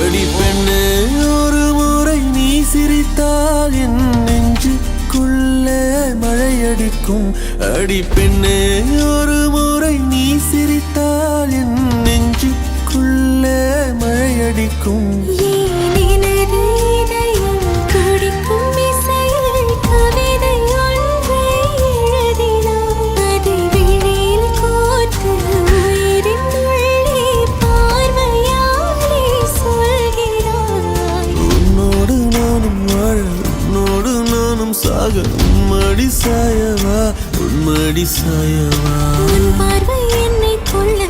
அடி பெண்ணே ஒரு முறை நீ சிரித்தால் என் நெஞ்சுக்குள்ளே மழையடிக்கும். அடி பெண்ணே ஒரு முறை நீ சிரித்தால் என் நெஞ்சுக்குள்ளே மழையடிக்கும். உன்மடி சாயவா, உன்மடி சாயவா. உன் பார்வை என்னை கொள்ள